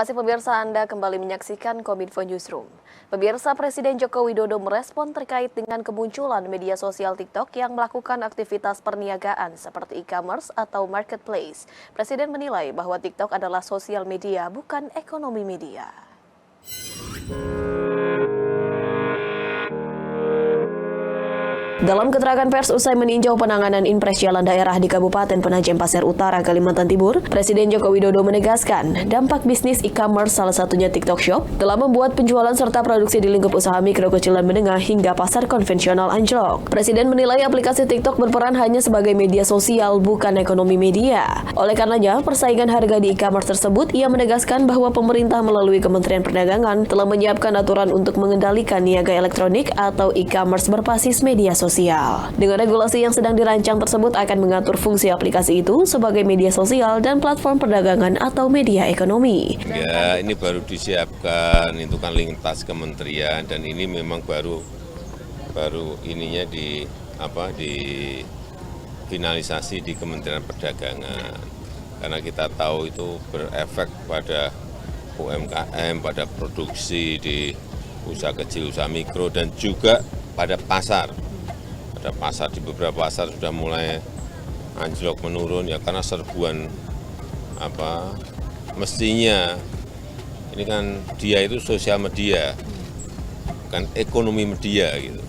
kasih pemirsa, Anda kembali menyaksikan Kominfo Newsroom. Pemirsa, Presiden Joko Widodo merespon terkait dengan kemunculan media sosial TikTok yang melakukan aktivitas perniagaan seperti e-commerce atau marketplace. Presiden menilai bahwa TikTok adalah sosial media, bukan ekonomi media. Dalam keterangan pers usai meninjau penanganan impres jalan daerah di Kabupaten Penajam Pasir Utara, Kalimantan Timur, Presiden Joko Widodo menegaskan dampak bisnis e-commerce salah satunya TikTok Shop telah membuat penjualan serta produksi di lingkup usaha mikro, kecil, dan menengah hingga pasar konvensional anjlok. Presiden menilai aplikasi TikTok berperan hanya sebagai media sosial, bukan ekonomi media. Oleh karenanya, persaingan harga di e-commerce tersebut, ia menegaskan bahwa pemerintah melalui Kementerian Perdagangan telah menyiapkan aturan untuk mengendalikan niaga elektronik atau e-commerce berbasis media sosial. Dengan regulasi yang sedang dirancang tersebut akan mengatur fungsi aplikasi itu sebagai media sosial dan platform perdagangan atau media ekonomi. Ya, ini baru disiapkan, itu kan lintas kementerian dan ini memang baru ininya di finalisasi di Kementerian Perdagangan. Karena kita tahu itu berefek pada UMKM, pada produksi di usaha kecil, usaha mikro, dan juga pada pasar. Pada pasar, di beberapa pasar sudah mulai anjlok menurun ya karena serbuan mestinya ini kan dia itu sosial media, bukan ekonomi media gitu.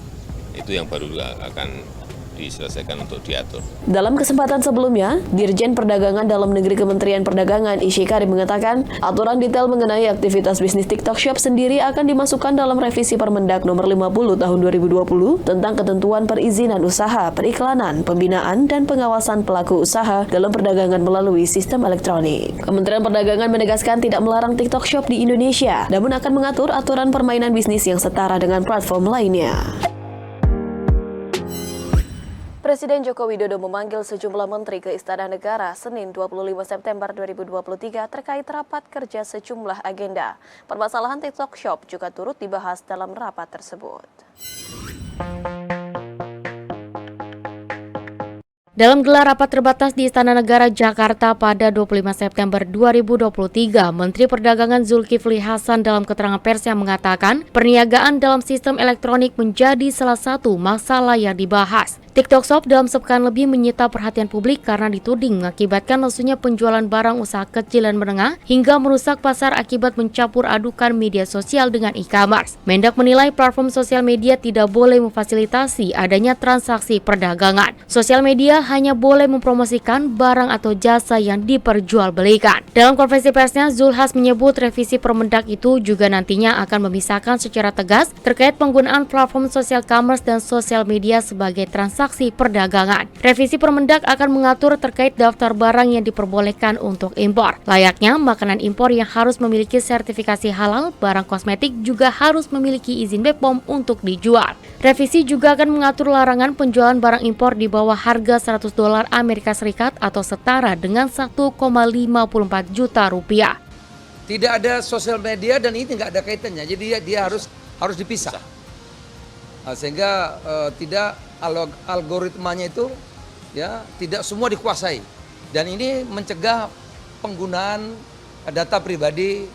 Itu yang baru akan diselesaikan untuk diatur. Dalam kesempatan sebelumnya, Dirjen Perdagangan Dalam Negeri Kementerian Perdagangan Isy Karim mengatakan, aturan detail mengenai aktivitas bisnis TikTok Shop sendiri akan dimasukkan dalam revisi Permendak Nomor 50 Tahun 2020 tentang ketentuan perizinan usaha, periklanan, pembinaan, dan pengawasan pelaku usaha dalam perdagangan melalui sistem elektronik. Kementerian Perdagangan menegaskan tidak melarang TikTok Shop di Indonesia, namun akan mengatur aturan permainan bisnis yang setara dengan platform lainnya. Presiden Joko Widodo memanggil sejumlah menteri ke Istana Negara Senin 25 September 2023 terkait rapat kerja sejumlah agenda. Permasalahan TikTok Shop juga turut dibahas dalam rapat tersebut. Dalam gelar rapat terbatas di Istana Negara Jakarta pada 25 September 2023, Menteri Perdagangan Zulkifli Hasan dalam keterangan pers yang mengatakan perniagaan dalam sistem elektronik menjadi salah satu masalah yang dibahas. TikTok Shop dalam sepekan lebih menyita perhatian publik karena dituding mengakibatkan lesunya penjualan barang usaha kecil dan menengah hingga merusak pasar akibat mencampur adukan media sosial dengan e-commerce. Mendak menilai platform sosial media tidak boleh memfasilitasi adanya transaksi perdagangan. Sosial media hanya boleh mempromosikan barang atau jasa yang diperjualbelikan. Dalam konferensi persnya, Zulhas menyebut revisi Permendak itu juga nantinya akan memisahkan secara tegas terkait penggunaan platform sosial commerce dan sosial media sebagai transaksi perdagangan. Revisi Permendak akan mengatur terkait daftar barang yang diperbolehkan untuk impor. Layaknya makanan impor yang harus memiliki sertifikasi halal, barang kosmetik juga harus memiliki izin BPOM untuk dijual. Revisi juga akan mengatur larangan penjualan barang impor di bawah harga $100 Amerika Serikat atau setara dengan 1,54 juta rupiah. Tidak ada sosial media dan ini nggak ada kaitannya, jadi dia harus dipisah. Sehingga tidak algoritmanya itu ya tidak semua dikuasai, dan ini mencegah penggunaan data pribadi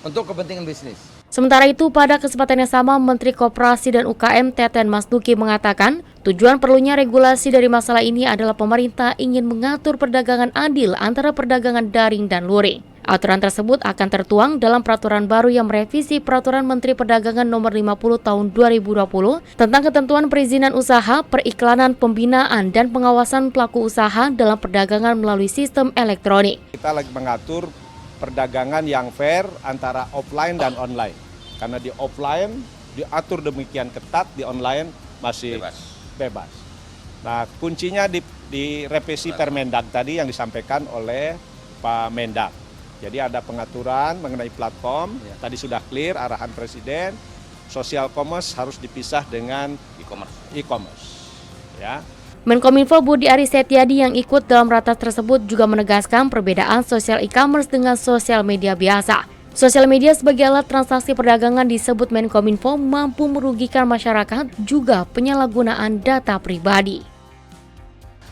untuk kepentingan bisnis. Sementara itu, pada kesempatan yang sama, Menteri Koperasi dan UKM Teten Mas Duki mengatakan, tujuan perlunya regulasi dari masalah ini adalah pemerintah ingin mengatur perdagangan adil antara perdagangan daring dan luring. Aturan tersebut akan tertuang dalam peraturan baru yang merevisi Peraturan Menteri Perdagangan Nomor 50 Tahun 2020 tentang ketentuan perizinan usaha, periklanan, pembinaan, dan pengawasan pelaku usaha dalam perdagangan melalui sistem elektronik. Kita lagi mengatur perdagangan yang fair antara offline dan online. Karena di offline diatur demikian ketat, di online masih bebas. Nah, kuncinya di revisi Permendak tadi yang disampaikan oleh Pak Mendak. Jadi ada pengaturan mengenai platform, tadi sudah clear arahan Presiden, social commerce harus dipisah dengan e-commerce. Ya. Menkominfo Budi Aris Setiadi yang ikut dalam ratas tersebut juga menegaskan perbedaan sosial e-commerce dengan sosial media biasa. Sosial media sebagai alat transaksi perdagangan disebut Menkominfo mampu merugikan masyarakat juga penyalahgunaan data pribadi.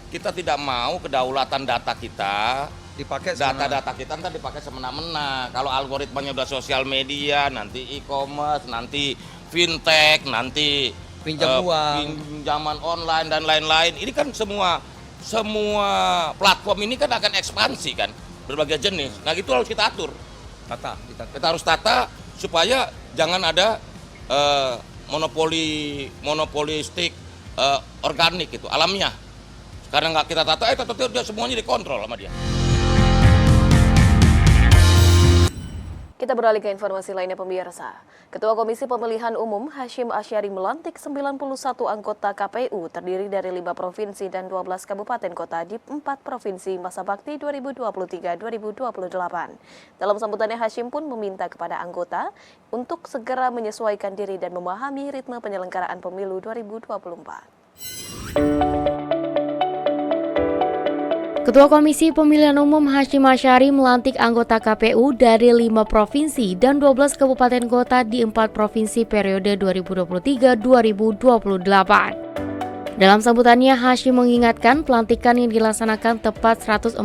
Kita tidak mau kedaulatan data kita dipakai data-data kita ntar dipakai semena-mena. Kalau algoritmanya udah sosial media, nanti e-commerce, nanti fintech, nanti pinjaman online dan lain-lain. Ini kan semua platform ini kan akan ekspansi kan, berbagai jenis. Nah itu harus kita atur. Kita harus tata supaya jangan ada monopolistik organik gitu, alamiah. Karena nggak kita tata, dia semuanya dikontrol sama dia. Kita beralih ke informasi lainnya pemirsa. Ketua Komisi Pemilihan Umum Hasyim Asyari melantik 91 anggota KPU terdiri dari 5 provinsi dan 12 kabupaten kota di 4 provinsi masa bakti 2023-2028. Dalam sambutannya Hasyim pun meminta kepada anggota untuk segera menyesuaikan diri dan memahami ritme penyelenggaraan pemilu 2024. Ketua Komisi Pemilihan Umum Hasyim Asyari melantik anggota KPU dari 5 provinsi dan 12 kabupaten kota di 4 provinsi periode 2023-2028. Dalam sambutannya, Hasyim mengingatkan pelantikan yang dilaksanakan tepat 142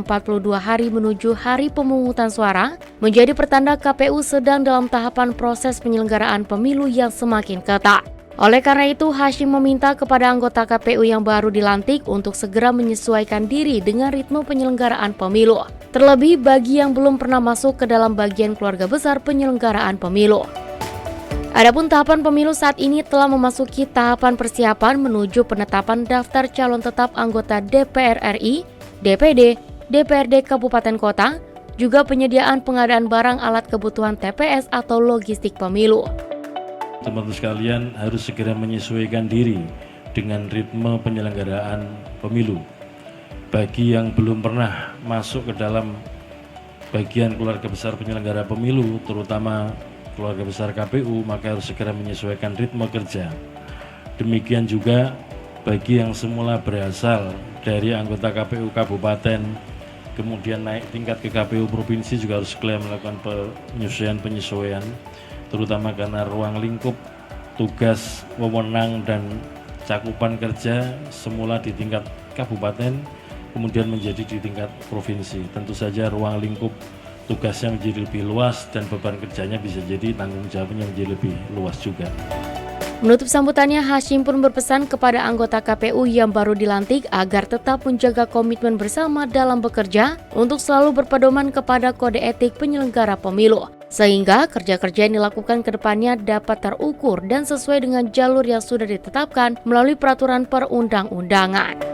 hari menuju hari pemungutan suara menjadi pertanda KPU sedang dalam tahapan proses penyelenggaraan pemilu yang semakin ketat. Oleh karena itu, Hasyim meminta kepada anggota KPU yang baru dilantik untuk segera menyesuaikan diri dengan ritme penyelenggaraan pemilu. Terlebih bagi yang belum pernah masuk ke dalam bagian keluarga besar penyelenggaraan pemilu. Adapun tahapan pemilu saat ini telah memasuki tahapan persiapan menuju penetapan daftar calon tetap anggota DPR RI, DPD, DPRD Kabupaten Kota, juga penyediaan pengadaan barang alat kebutuhan TPS atau logistik pemilu. Teman-teman sekalian harus segera menyesuaikan diri dengan ritme penyelenggaraan pemilu. Bagi yang belum pernah masuk ke dalam bagian keluarga besar penyelenggara pemilu, terutama keluarga besar KPU, maka harus segera menyesuaikan ritme kerja. Demikian juga bagi yang semula berasal dari anggota KPU kabupaten, kemudian naik tingkat ke KPU provinsi juga harus segera melakukan penyesuaian, terutama karena ruang lingkup, tugas, wewenang, dan cakupan kerja semula di tingkat kabupaten, kemudian menjadi di tingkat provinsi. Tentu saja ruang lingkup tugasnya menjadi lebih luas dan beban kerjanya bisa jadi tanggung jawabnya menjadi lebih luas juga. Menutup sambutannya, Hasyim pun berpesan kepada anggota KPU yang baru dilantik agar tetap menjaga komitmen bersama dalam bekerja untuk selalu berpedoman kepada kode etik penyelenggara pemilu, sehingga kerja-kerja yang dilakukan ke depannya dapat terukur dan sesuai dengan jalur yang sudah ditetapkan melalui peraturan perundang-undangan.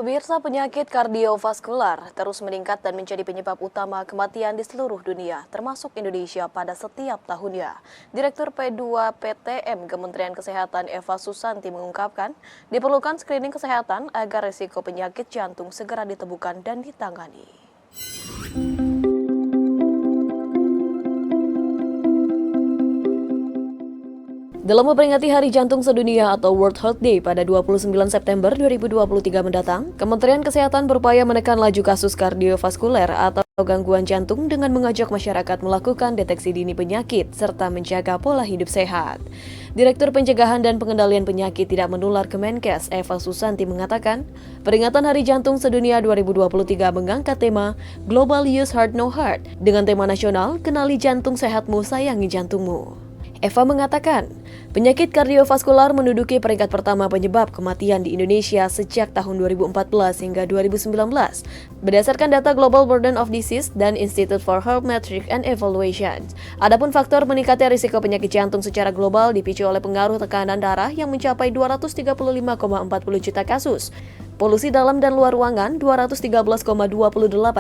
Pemirsa, penyakit kardiovaskular terus meningkat dan menjadi penyebab utama kematian di seluruh dunia, termasuk Indonesia pada setiap tahunnya. Direktur P2PTM Kementerian Kesehatan Eva Susanti mengungkapkan, diperlukan screening kesehatan agar risiko penyakit jantung segera ditemukan dan ditangani. Dalam memperingati Hari Jantung Sedunia atau World Heart Day pada 29 September 2023 mendatang, Kementerian Kesehatan berupaya menekan laju kasus kardiovaskuler atau gangguan jantung dengan mengajak masyarakat melakukan deteksi dini penyakit serta menjaga pola hidup sehat. Direktur Pencegahan dan Pengendalian Penyakit Tidak Menular Kemenkes, Eva Susanti mengatakan, peringatan Hari Jantung Sedunia 2023 mengangkat tema Global Use Heart No Heart dengan tema nasional Kenali Jantung Sehatmu, Sayangi Jantungmu. Eva mengatakan, penyakit kardiovaskular menduduki peringkat pertama penyebab kematian di Indonesia sejak tahun 2014 hingga 2019. Berdasarkan data Global Burden of Disease dan Institute for Health Metrics and Evaluation. Adapun faktor meningkatnya risiko penyakit jantung secara global dipicu oleh pengaruh tekanan darah yang mencapai 235,40 juta kasus. Polusi dalam dan luar ruangan 213,28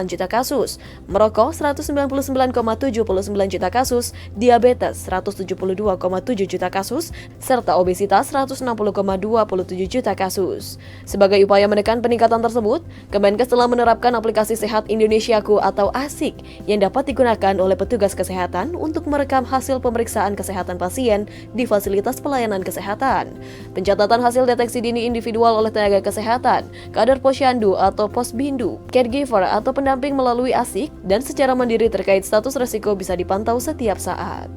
juta kasus, merokok 199,79 juta kasus, diabetes 172,7 juta kasus, serta obesitas 160,27 juta kasus. Sebagai upaya menekan peningkatan tersebut, Kemenkes telah menerapkan aplikasi Sehat Indonesiaku atau ASIK yang dapat digunakan oleh petugas kesehatan untuk merekam hasil pemeriksaan kesehatan pasien di fasilitas pelayanan kesehatan. Pencatatan hasil deteksi dini individual oleh tenaga kesehatan, kader posyandu atau posbindu, caregiver atau pendamping melalui ASIK, dan secara mandiri terkait status risiko bisa dipantau setiap saat.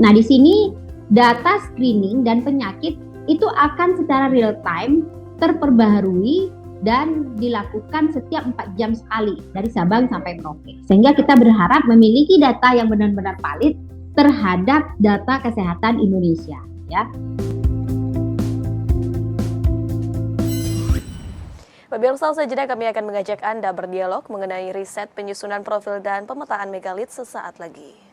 Nah, di sini data screening dan penyakit itu akan secara real time terperbaharui dan dilakukan setiap 4 jam sekali dari Sabang sampai Merauke. Sehingga kita berharap memiliki data yang benar-benar valid terhadap data kesehatan Indonesia, ya. Pemirsa, selanjutnya kami akan mengajak Anda berdialog mengenai riset penyusunan profil dan pemetaan megalit sesaat lagi.